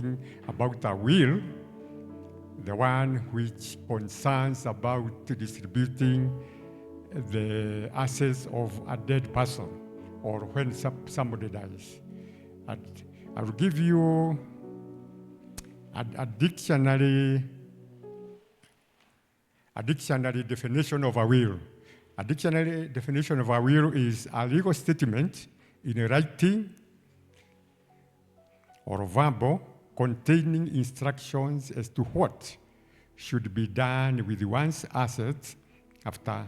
talking about a will, the one which concerns about distributing the assets of a dead person or when somebody dies. And I will give you a dictionary definition of a will. A dictionary definition of a will is a legal statement in writing or verbal containing instructions as to what should be done with one's assets after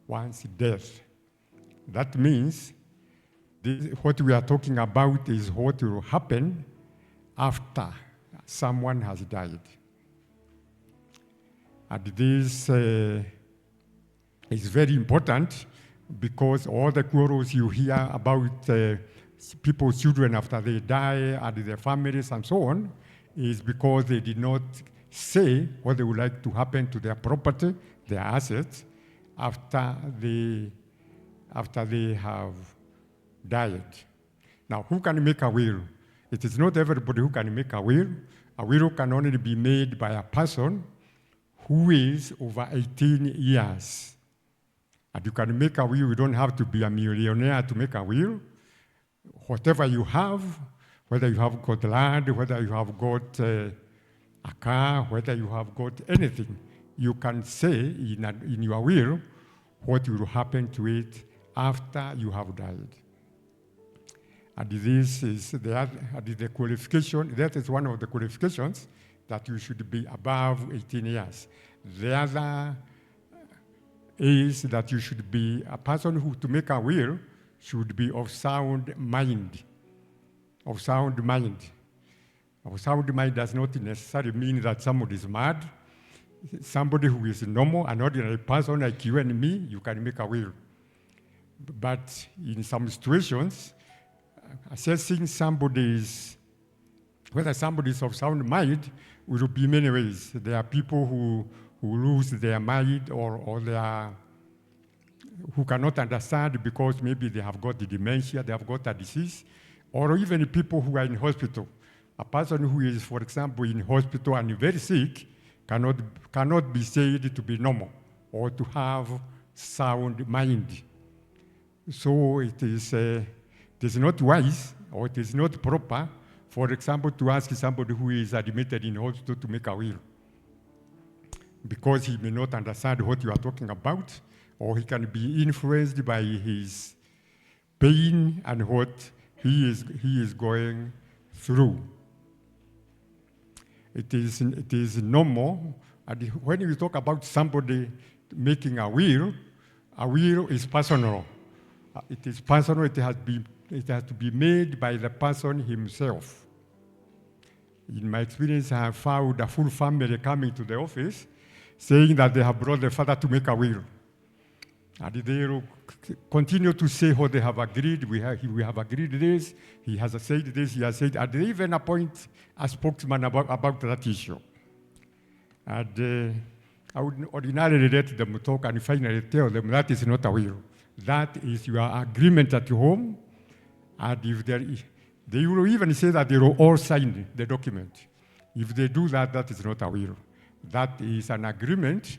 one's death. That means what we are talking about is what will happen after someone has died. And this is very important because all the quarrels you hear about people's children after they die and their families and so on is because they did not say what they would like to happen to their property, their assets, after they have died. Now, who can make a will? It is not everybody who can make a will. A will can only be made by a person who is over 18 years. And you can make a will. You don't have to be a millionaire to make a will. Whatever you have, whether you have got land, whether you have got a car, whether you have got anything, you can say in your will what will happen to it after you have died. And this is the qualification. That is one of the qualifications that you should be above 18 years. The other is that you should be a person who, to make a will, should be of sound mind. Of sound mind. Of sound mind does not necessarily mean that somebody is mad. Somebody who is normal, an ordinary person like you and me, you can make a will. But in some situations, assessing whether somebody is of sound mind will be many ways. There are people who lose their mind or who cannot understand because maybe they have got the dementia, they have got a disease, or even people who are in hospital. A person who is, for example, in hospital and very sick cannot be said to be normal or to have sound mind. So it is not wise or it is not proper, for example, to ask somebody who is admitted in hospital to make a will, because he may not understand what you are talking about, or he can be influenced by his pain and what he is going through. It is normal, and when you talk about somebody making a will is personal. It is personal. It has to be made by the person himself. In my experience, I have found a full family coming to the office saying that they have brought the father to make a will. And they will continue to say what they have agreed. We have agreed this, he has said this, he has said, and they even appoint a spokesman about that issue. And I would ordinarily let them talk and finally tell them that is not a will. That is your agreement at home, and if they will even say that they will all sign the document. If they do that, that is not a will. That is an agreement,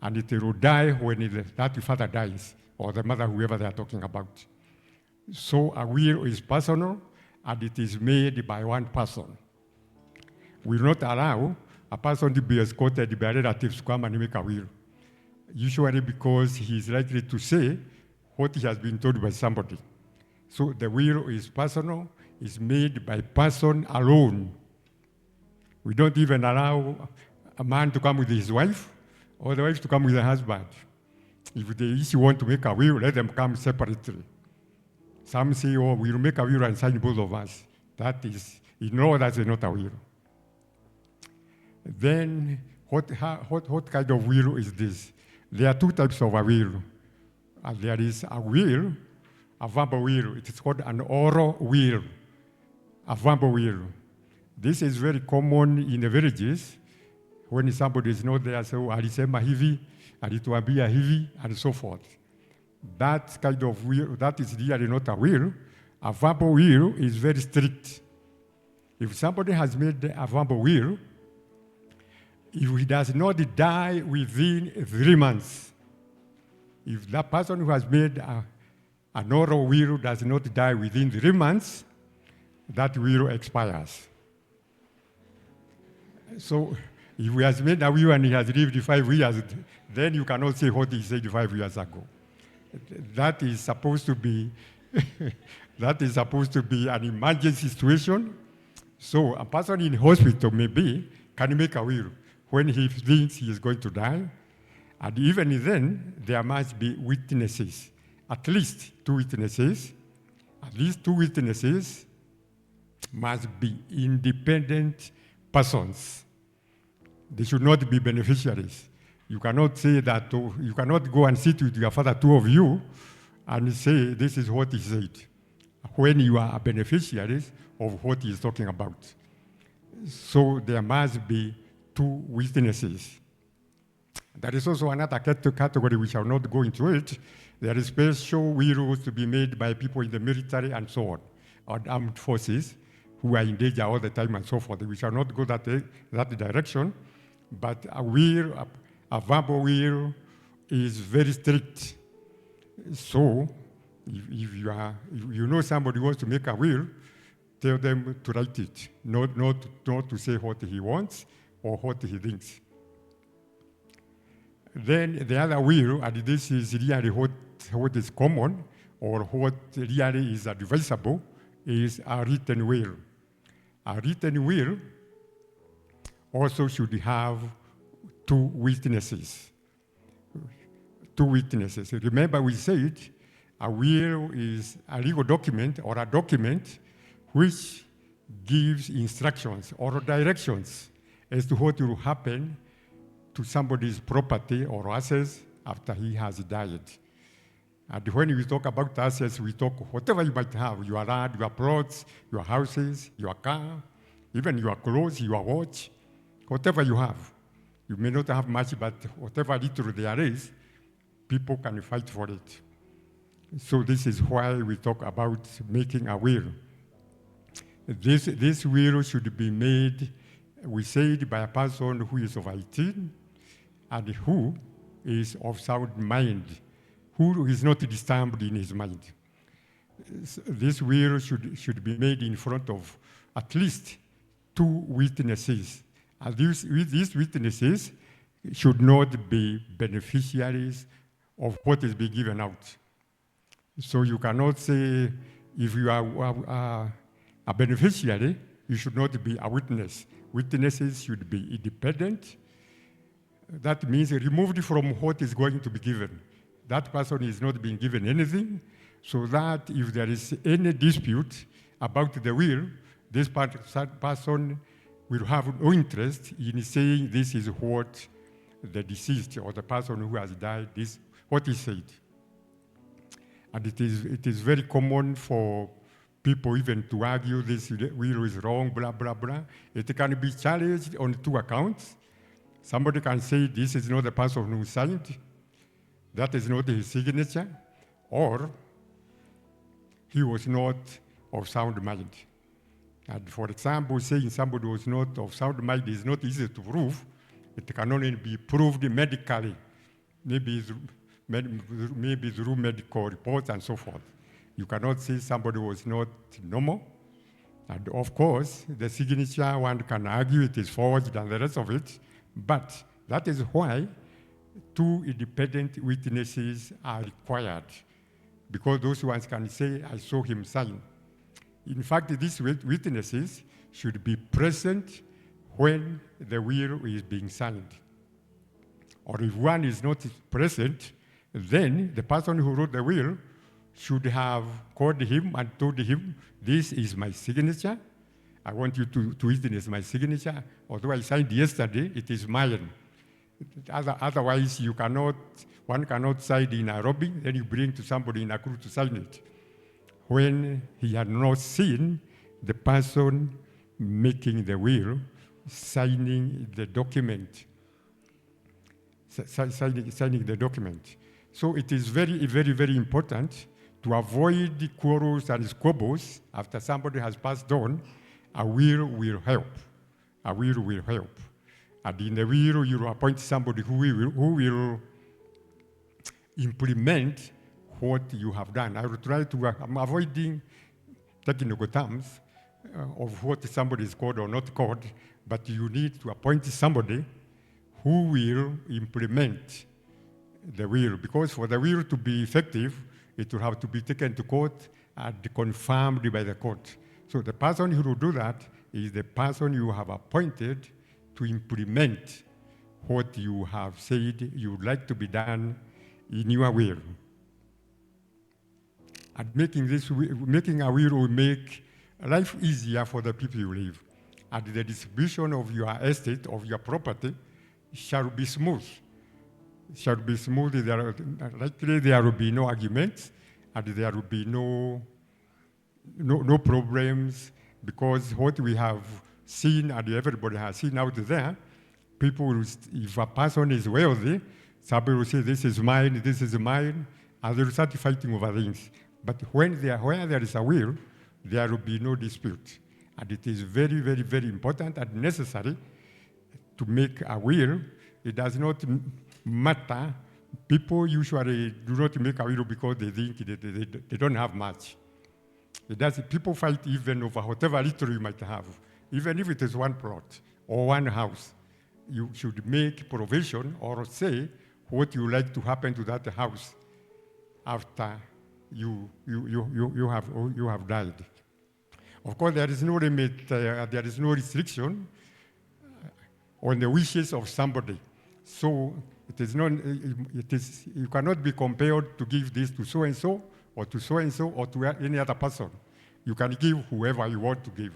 and it will die when that father dies, or the mother, whoever they are talking about. So a will is personal, and it is made by one person. We will not allow a person to be escorted by relatives to come and make a will, usually because he is likely to say what he has been told by somebody. So the will is personal, is made by person alone. We don't even allow a man to come with his wife, or the wife to come with her husband. If they each want to make a will, let them come separately. Some say, oh, we'll make a will and sign both of us. That is, that's not a will. Then, what kind of will is this? There are two types of a will. There is a will, a verbal will. It is called an oral will, a verbal will. This is very common in the villages when somebody is not there, so alisema hivi, alituambia hivi, and so forth. That kind of will, that is really not a will. A verbal will is very strict. If somebody has made a verbal will, if he does not die within 3 months, if that person who has made an oral will does not die within 3 months, that will expires. So if he has made a will and he has lived 5 years, then you cannot say what he said 5 years ago. That is supposed to be that is supposed to be an emergency situation. So a person in hospital maybe can make a will when he thinks he is going to die. And even then, there must be witnesses, at least 2 witnesses. At least 2 witnesses must be independent persons. They should not be beneficiaries. You cannot say that, you cannot go and sit with your father, 2 of you, and say, this is what he said, when you are beneficiaries of what he is talking about. So there must be 2 witnesses. There is also another category, we shall not go into it. There is special wills to be made by people in the military and so on, or armed forces, who are in danger all the time and so forth. We shall not go that direction, but a will, a verbal will, is very strict. So, if you know somebody wants to make a will, tell them to write it, not to say what he wants or what he thinks. Then the other will, and this is really what is common, or what really is advisable, is a written will. A written will also should have 2 witnesses. 2 witnesses. Remember, we said a will is a legal document or a document which gives instructions or directions as to what will happen to somebody's property or assets after he has died. And when we talk about assets, we talk whatever you might have, your land, your plots, your houses, your car, even your clothes, your watch, whatever you have. You may not have much, but whatever little there is, people can fight for it. So this is why we talk about making a will. This will should be made, we said, by a person who is of 18 and who is of sound mind, who is not disturbed in his mind. This will should be made in front of at least 2 witnesses. And these witnesses should not be beneficiaries of what is being given out. So you cannot say, if you are a beneficiary, you should not be a witness. Witnesses should be independent. That means removed from what is going to be given. That person is not being given anything, so that if there is any dispute about the will, this person will have no interest in saying this is what the deceased or the person who has died, this what he said. And it is very common for people even to argue this will is wrong, blah, blah, blah. It can be challenged on 2 accounts. Somebody can say this is not the person who signed, that is not his signature, or he was not of sound mind. And for example, saying somebody was not of sound mind is not easy to prove. It can only be proved medically, maybe through medical reports and so forth. You cannot say somebody was not normal. And of course, the signature, one can argue it is forged and the rest of it, but that is why 2 independent witnesses are required, because those ones can say, I saw him sign. In fact, these witnesses should be present when the will is being signed. Or if one is not present, then the person who wrote the will should have called him and told him, this is my signature. I want you to witness my signature. Although I signed yesterday, it is mine. Otherwise, one cannot sign in Nairobi, then you bring to somebody in Nakuru to sign it, when he had not seen the person making the will, signing the document. Signing the document. So it is very, very, very important to avoid quarrels and squabbles after somebody has passed on, a will help. A will help. And in the will, you appoint somebody who will implement what you have done. I will try to, I'm avoiding technical terms of what somebody is called or not called, but you need to appoint somebody who will implement the will, because for the will to be effective, it will have to be taken to court and confirmed by the court. So the person who will do that is the person you have appointed to implement what you have said you would like to be done in your will. And making a will will make life easier for the people you live. And the distribution of your estate, of your property, shall be smooth. Shall be smooth. Likely there will be no arguments, and there will be no problems, because what we have seen and everybody has seen out there, people will, if a person is wealthy, somebody will say, this is mine, and they will start fighting over things. But where there is a will, there will be no dispute. And it is very, very, very important and necessary to make a will. It does not matter. People usually do not make a will because they think they don't have much. It does. People fight even over whatever little you might have. Even if it is one plot or one house, you should make provision or say what you like to happen to that house after you have died. Of course, there is no limit, there is no restriction on the wishes of somebody. So you cannot be compelled to give this to so-and-so, or to so-and-so, or to any other person. You can give whoever you want to give.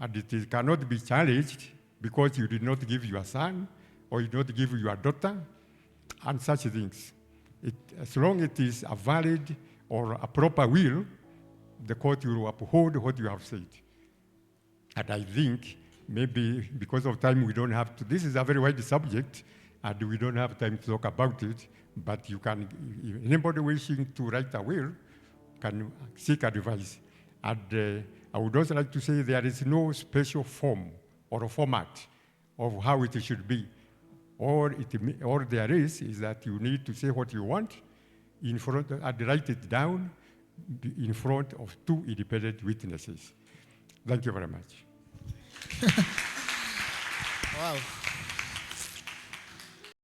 And it cannot be challenged because you did not give your son, or you did not give your daughter, and such things. As long as it is a valid or a proper will, the court will uphold what you have said. And I think maybe because of time we don't have to, this is a very wide subject, and we don't have time to talk about it, but you can, anybody wishing to write a will can seek advice. And I would also like to say there is no special form or a format of how it should be. All there is that you need to say what you want in front and write it down in front of two independent witnesses. Thank you very much. Wow.